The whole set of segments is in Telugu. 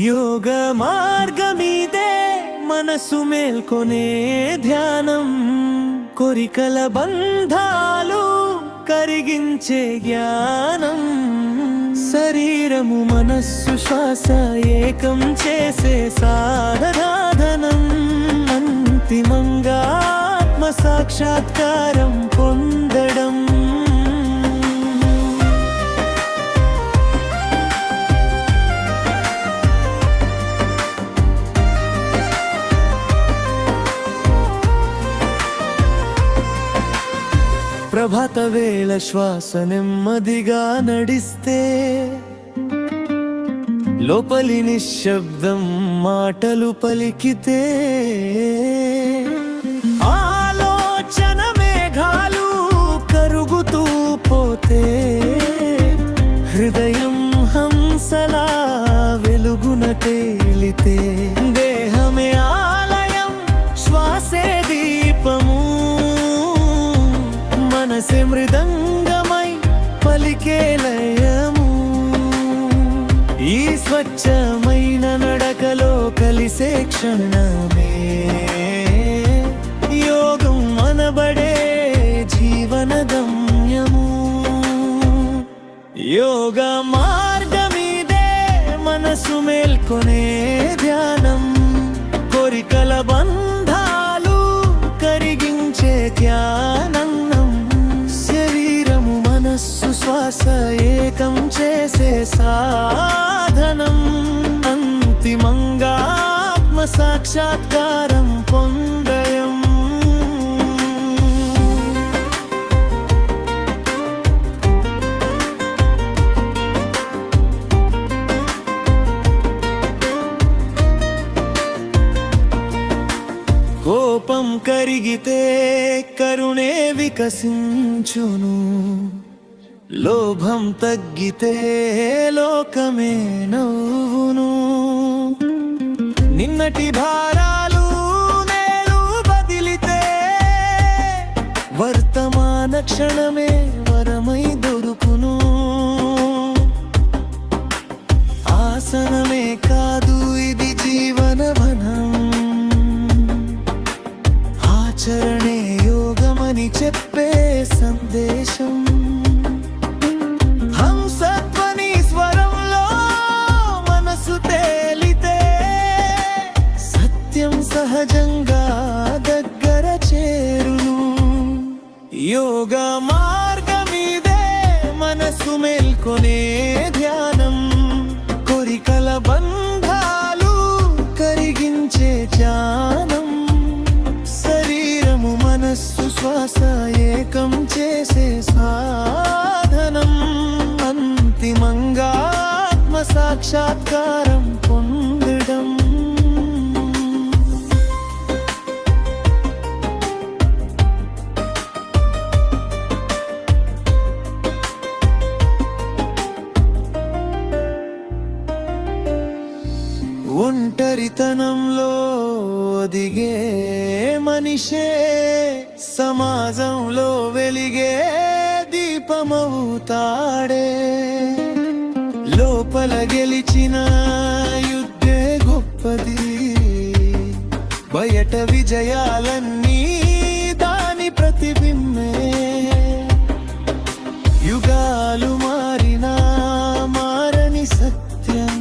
యోగ మార్గమీదే మనసు మేల్కొనే ధ్యానం, కోరికల బంధాలు కరిగించే జ్ఞానం. శరీరము మనస్సు శ్వాస ఏకం చేసే సాధనాధనం, అంతిమంగా ఆత్మ సాక్షాత్కారం పొందడం. ప్రభాత వేళ శ్వాస నెమ్మదిగా నడిస్తే, లోపలి నిశ్శబ్దం మాటలు పలికితే, ఆలోచన మేఘాలు కరుగుతూ పోతే, హృదయం హంసలా వెలుగున తేలితే, దేహమే ఆలయం శ్వాసే దీపము, మనసే మృదంగమై పలికే లయము. ఈ స్వచ్ఛమైన నడకలో కలిసే క్షణమే యోగం అనబడే జీవన గమ్యము. యోగ మార్గమీదే మనసు మేల్కొనే ధ్యానం, కోరికల బంధాలు కరిగించే ధ్యానం. మనస్సు శ్వాస ఏకం చేసే సాధనం, అంతిమంగా ఆత్మ సాక్షాత్కారం పొందయం. కోపం కరిగితే కరుణే వికసించును, లోభం తగ్గితే లోకమే నవ్వును. నిన్నటి భారాలు నేడు బదిలితే, వర్తమాన క్షణమే వరమై దొరుకును. ఆసనమే కాదు ఇది జీవన వనం, ఆచరణే యోగమని చెప్పే సందేశం. హంసత్వని స్వరంలో మనసు తేలితే, సత్యం సహజంగా దగ్గర చేరును. యోగ మార్గమీదే మనసు మేల్కొనే ధ్యానం, కోరికల బంధాలు కరిగించే ధ్యానం. శరీరము మనస్సు శ్వాస ఏకం చేసే సాధనం, అంతిమంగా ఆత్మ సాక్షాత్కారం పొందడం. ఒంటరితనంలో దిగే మనిషే సమాజంలో వెలిగే దీపమవుతాడే. లోపల గెలిచిన యుద్ధే గొప్పది, బయట విజయాలన్నీ దాని ప్రతిబింబే. యుగాలు మారినా మారని సత్యం,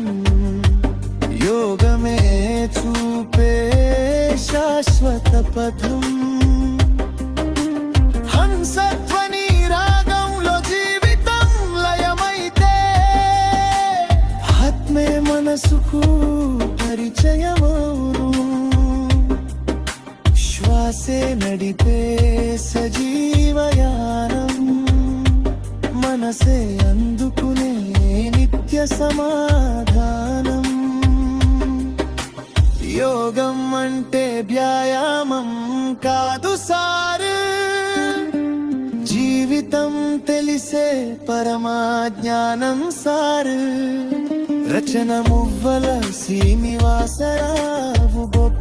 యోగమే చూపే శాశ్వత పథం. హంసత్వని రాగంలో జీవితం లయమైతే, ఆత్మే మనసుకు పరిచయమౌను. శ్వాసే నడిపే సజీవయానం, మనసే అందుకునే నిత్య సమాధానం. యోగం అంటే వ్యాయామం కాదు సారు, జీవితం తెలిసే పరమాజ్ఞానం సారు. రచన మువ్వల శ్రీనివాసరావు గొప్ప